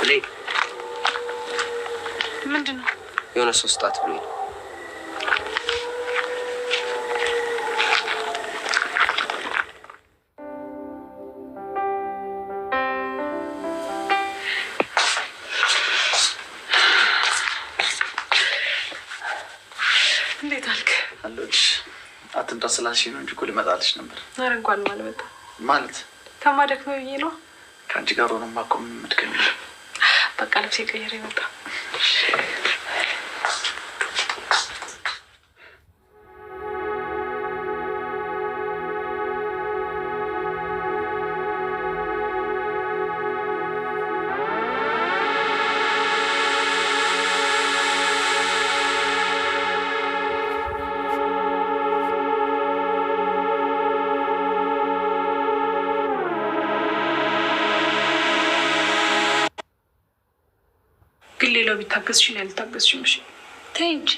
ብሌን ምንድነው? የሆነ ሶስት ጣት ብሌን እንዴት አልክ? አለሁልሽ። አትምጣ ስላልሽኝ ነው እንጂ እኮ ልመጣልሽ ነበር። ኧረ እንኳን አልመጣም። ማለት ከማደክመው ብዬ ነው። ከአንቺ ጋር ሆነማ እኮ ምን መድከም የለም። በቃ ልብሴ ቀይሬ መጣ። ግን ሌላው ቢታገዝሽኝ ያልታገዝሽኝ እሺ ተይ እንጂ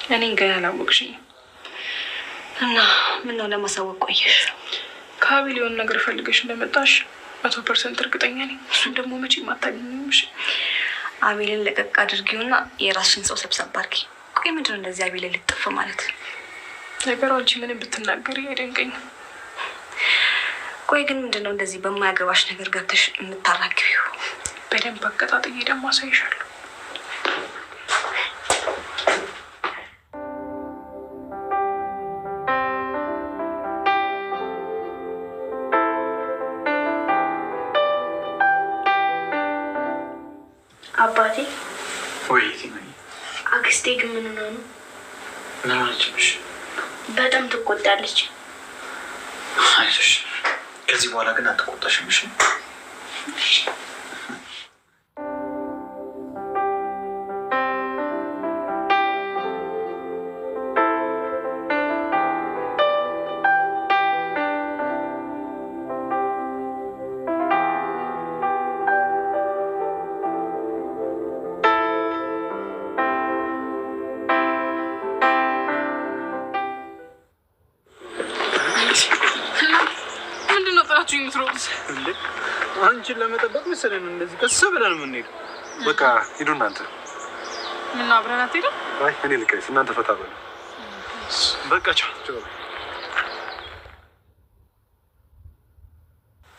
እኔን ገና አላወቅሽኝ እና ምን ነው ለማሳወቅ ቆየሽ? ከአቤል የሆነ ነገር ፈልገሽ እንደመጣሽ 100% እርግጠኛ ነኝ። እሱን ደግሞ መቼም አታገኝም። እሺ አቤልን ለቀቅ አድርጊውና የራስሽን ሰው ሰብሰብ አድርጊ። ቆይ ምንድን ነው እንደዚህ አቤልን ልጥፍ ማለት? ነገሩ አንቺ ምንም ብትናገሪ አይደንቀኝም። ቆይ ግን ምንድን ነው እንደዚህ በማያገባሽ ነገር ገብተሽ የምታራግቢው? በደንብ አቀጣጥዬ ደግሞ አሳይሻለሁ። አባቴ ወይ ቲማኒ፣ አክስቴ ግን ምን ሆነ ነው? ምን አለችሽ? በጣም ትቆጣለች። አይዞሽ፣ ከዚህ በኋላ ግን አትቆጣሽም። እሺ ምንድነው ጥራችሁ የምትሮጡት? አንቺን ለመጠበቅ መሰለኝ እንደዚህ ቀስ ብለን የምንሄደው። በቃ ሂዱ እናንተ። ምን አብረን አትሄድም? አይ እኔ ልቀይስ፣ እናንተ ፈታ በሉ። በቃ ቻው።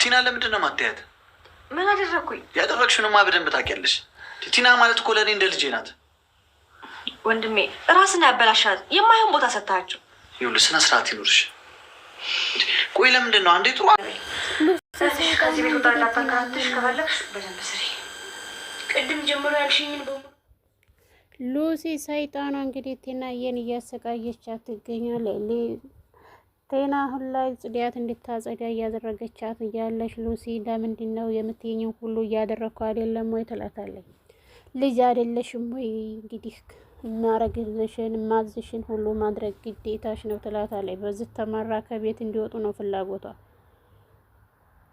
ቲና ለምንድን ነው ማትያት? ምን አደረኩኝ? ያደረግሽውንማ በደንብ ታውቂያለሽ። ቲና ማለት እኮ ለእኔ እንደ ልጄ ናት። ወንድሜ ራስን ያበላሻል። የማይሆን ቦታ ሰጥታችሁ። ይኸውልሽ ስነ ስርዓት ይኑርሽ። ቆይ ለምንድን ነው አንዴ ጥሩ ከዚህ ቤት ወጣ ላታንከራትሽ ከፈለግሽ በደንብ ስሪ። ቅድም ጀምሮ ያልሽኝን በሙሉ ሉሲ ሰይጣኗ እንግዲህ ቴናዬን እያሰቃየቻት ትገኛለች። ቴና አሁን ላይ ጽዳት እንድታጸዳ እያደረገቻት እያለች ሉሲ ለምንድን ነው የምትይኝን ሁሉ እያደረግኩ አይደለም ወይ ትላታለች። ልጅ አይደለሽም ወይ እንግዲህ ማረግዝሽን ማዝሽን ሁሉ ማድረግ ግዴታሽ ነው ትላታለች። በዚህ ተመራ ከቤት እንዲወጡ ነው ፍላጎቷ።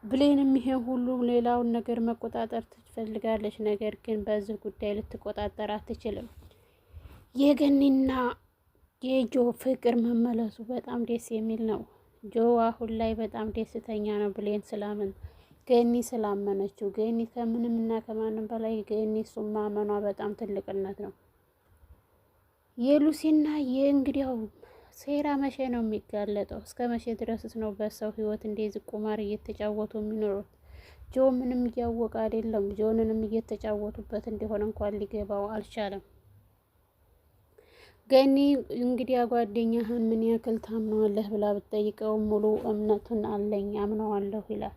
ብሌንም ይሄን ሁሉ ሌላውን ነገር መቆጣጠር ትፈልጋለች። ነገር ግን በዚህ ጉዳይ ልትቆጣጠር አትችልም። የገኒና የጆ ፍቅር መመለሱ በጣም ደስ የሚል ነው። ጆ አሁን ላይ በጣም ደስተኛ ነው። ብሌን ስላምን ገኒ ስላመነችው ገኒ ከምንም እና ከማንም በላይ ገኒ እሱን ማመኗ በጣም ትልቅነት ነው። የሉሲና የእንግዲያው ሴራ መቼ ነው የሚጋለጠው? እስከ መቼ ድረስስ ነው በሰው ህይወት እንደዚህ ቁማር እየተጫወቱ የሚኖሩት? ጆ ምንም እያወቀ አይደለም። ጆንንም እየተጫወቱበት እንደሆነ እንኳን ሊገባው አልቻለም። ገኒ እንግዲህ ጓደኛህን ምን ያክል ታምነዋለህ ብላ ብትጠይቀው ሙሉ እምነቱን አለኝ አምነዋለሁ ይላል።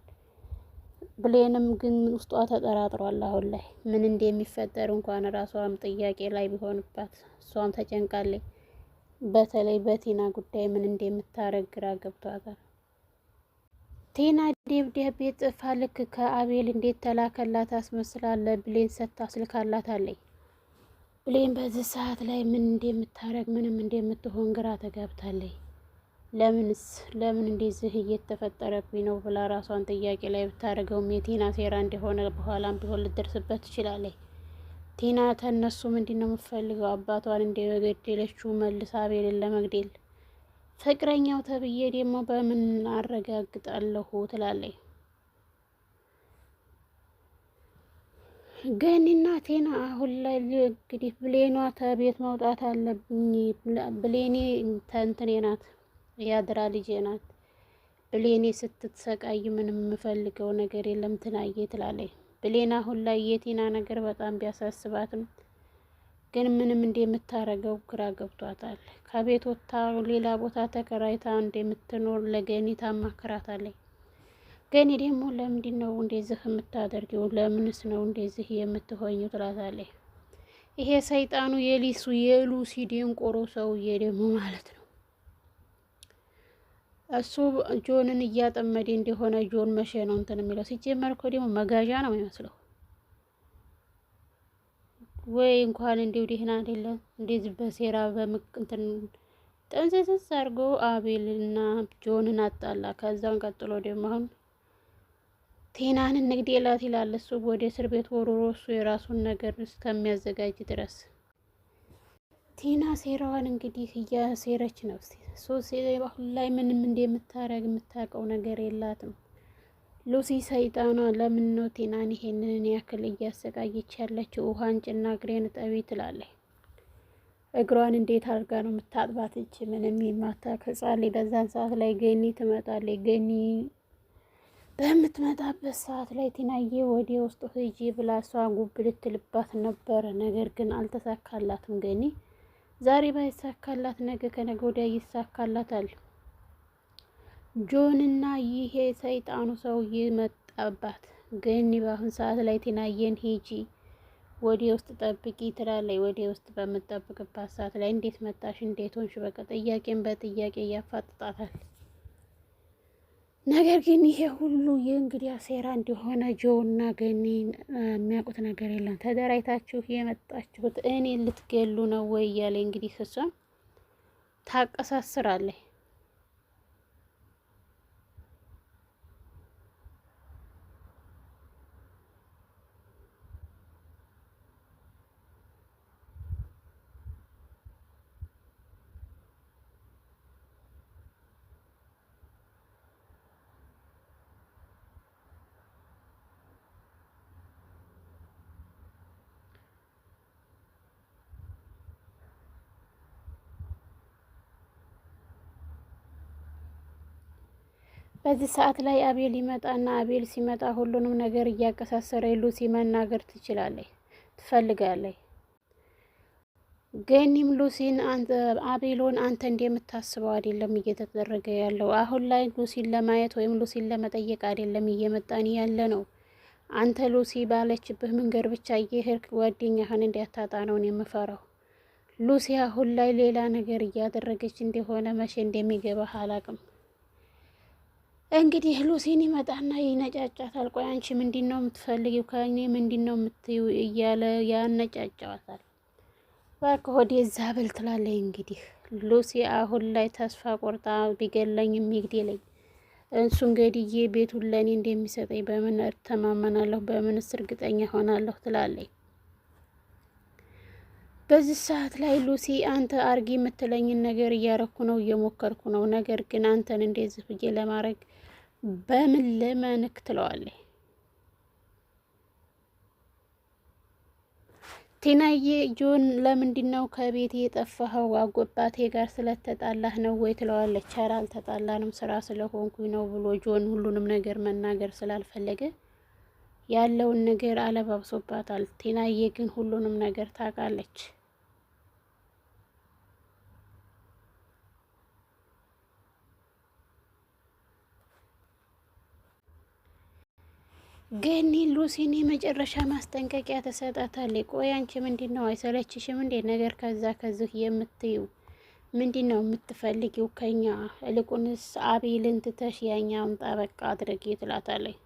ብሌንም ግን ውስጧ ተጠራጥሯል። አሁን ላይ ምን እንደሚፈጠር እንኳን ራሷም ጥያቄ ላይ ቢሆንባት እሷም ተጨንቃለች። በተለይ በቲና ጉዳይ ምን እንደምታረግ ግራ ገብቷታል። ቲና ደብዳቤ ጽፋ ልክ ከአቤል እንዴት ተላከላት አስመስላለ ብሌን ሰታ ስልካላታለች። ብሌን በዚህ ሰዓት ላይ ምን እንደምታረግ ምንም እንደምትሆን ግራ ተጋብታለች። ለምን እንደዚህ እየተፈጠረብኝ ነው ብላ ራሷን ጥያቄ ላይ ብታደርገውም የቲና ሴራ እንደሆነ በኋላም ቢሆን ልትደርስበት ትችላለች። ቲና ተነሱ ምንድነው የምትፈልገው? አባቷን እንደገደለችው መልሳ አቤልን ለመግደል። ፍቅረኛው ተብዬ ደግሞ በምን አረጋግጣለሁ ትላለች። ገኒና ቴና አሁን ላይ እንግዲህ ብሌኗ ተቤት መውጣት አለብኝ። ብሌኔ ተንትኔ ናት፣ ያድራ ልጄ ናት። ብሌኔ ስትሰቃይ ምንም የምፈልገው ነገር የለም ትናዬ ትላለች። ብሌን አሁን ላይ የቴና ነገር በጣም ቢያሳስባትም ግን ምንም እንደምታረገው ግራ ገብቷታል። ከቤት ወጥታ ሌላ ቦታ ተከራይታ እንደምትኖር ለገኒ ታማክራታለች። ገኒ ደግሞ ለምንድን ነው እንደዚህ የምታደርጊው? ለምንስ ነው እንደዚህ የምትሆኙ? ትላታለች። ይሄ ሰይጣኑ የሉሲ ደንቆሮ ሰውዬ ደግሞ ማለት ነው እሱ ጆንን እያጠመደ እንደሆነ ጆን መቼ ነው እንትን የሚለው? ሲጀመር እኮ ደግሞ መጋዣ ነው የሚመስለው። ወይ እንኳን እንዲሁ ደህና አይደለም እንደዚህ በሴራ በምቅንትን ጠንዘዝ አድርጎ አቤልና ጆንን አጣላ። ከዛን ቀጥሎ ደግሞ አሁን ቴናን እንግደላት ይላል። እሱ ወደ እስር ቤት ወርውሮ እሱ የራሱን ነገር እስከሚያዘጋጅ ድረስ ቴና ሴራዋን እንግዲህ እያሴረች ነው። ሶሲ አሁን ላይ ምንም እንደምታረግ የምታውቀው ነገር የላትም። ሉሲ ሰይጣኗ ለምን ነው ቴናን ይሄንን ያክል እያሰቃየች ያለችው? ውሃን ጭና እግሬን ጠቢ ትላለች። እግሯን እንዴት አድርጋ ነው የምታጥባት? እቺ ምንም የማታውቅ ሕፃን። በዛን ሰዓት ላይ ገኒ ትመጣለች። ገኒ በምትመጣበት ሰዓት ላይ ቴናዬ ወደ ውስጥ ሂጂ ብላ እሷ ጉብ ልትልባት ነበረ። ነገር ግን አልተሳካላትም። ገኒ ዛሬ ባይሳካላት ነገ ከነገ ወዲያ ይሳካላታል። ጆንና ይሄ ሰይጣኑ ሰውዬ መጣባት። ገኒ በአሁን ሰዓት ላይ ቴናዬን ሂጂ ወደ ውስጥ ጠብቂ ትላለች። ወደ ውስጥ በምትጠብቅባት ሰዓት ላይ እንዴት መጣሽ? እንዴት ሆንሽ? በቃ ጥያቄን በጥያቄ እያፋጥጣታል። ነገር ግን ይሄ ሁሉ የእንግዲህ ሴራ እንደሆነ ጆና ገኒ የሚያውቁት ነገር የለም። ተደራይታችሁ የመጣችሁት እኔ ልትገሉ ነው ወይ እያለ እንግዲህ እሷም ታቀሳስራለች። በዚህ ሰዓት ላይ አቤል ይመጣና አቤል ሲመጣ ሁሉንም ነገር እያቀሳሰረ ሉሲ መናገር ትፈልጋለች። ገኒም ሉሲን አቤሎን አንተ እንደምታስበው አይደለም እየተደረገ ያለው። አሁን ላይ ሉሲን ለማየት ወይም ሉሲን ለመጠየቅ አይደለም እየመጣን ያለ ነው። አንተ ሉሲ ባለችብህ መንገድ ብቻ እየሄድክ ጓደኛህን እንዲያታጣ ነው የምፈራው። ሉሲ አሁን ላይ ሌላ ነገር እያደረገች እንደሆነ መቼ እንደሚገባህ አላቅም። እንግዲህ ሉሲን ይመጣና ይነጫጫታል። ቆይ አንቺ ምንድን ነው የምትፈልጊው ከእኔ? ምንድን ነው የምትይው? እያለ ያነጫጫዋታል። እባክህ ወደዛ በል ትላለች። እንግዲህ ሉሲ አሁን ላይ ተስፋ ቆርጣ ቢገለኝ የሚግደለኝ እሱን ገድዬ ቤቱን ለእኔ እንደሚሰጠኝ በምን እተማመናለሁ? በምንስ እርግጠኛ ሆናለሁ? ትላለች። በዚህ ሰዓት ላይ ሉሲ አንተ አርጊ የምትለኝን ነገር እያረኩ ነው፣ እየሞከርኩ ነው። ነገር ግን አንተን እንደዚህ ብዬ ለማድረግ በምን ልመንክ? ትለዋለች። ቴናዬ ጆን ለምንድን ነው ከቤት የጠፋኸው? አጎባቴ ጋር ስለተጣላህ ነው ወይ? ትለዋለች። ኧረ አልተጣላንም ስራ ስለሆንኩኝ ነው ብሎ ጆን ሁሉንም ነገር መናገር ስላልፈለገ ያለውን ነገር አለባብሶባታል። ቴናዬ ግን ሁሉንም ነገር ታውቃለች። ገኒ ሉሲን የመጨረሻ ማስጠንቀቂያ ተሰጣታለች። ቆይ አንቺ ምንድን ነው አይሰለችሽም እንዴ ነገር ከዛ ከዚህ የምትዩ? ምንድን ነው የምትፈልጊው ከኛ? እልቁንስ አቤልን ትተሽ ያኛውን ጠበቃ አድርጊ ትላታለች።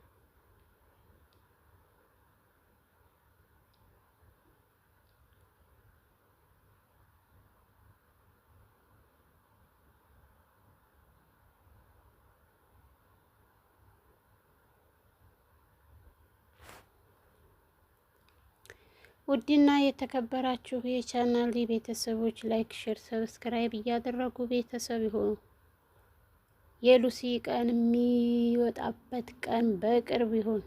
ውድና የተከበራችሁ የቻናል ቤተሰቦች ላይክ፣ ሼር፣ ሰብስክራይብ እያደረጉ ቤተሰብ ይሁኑ። የሉሲ ቀን የሚወጣበት ቀን በቅርብ ይሁን።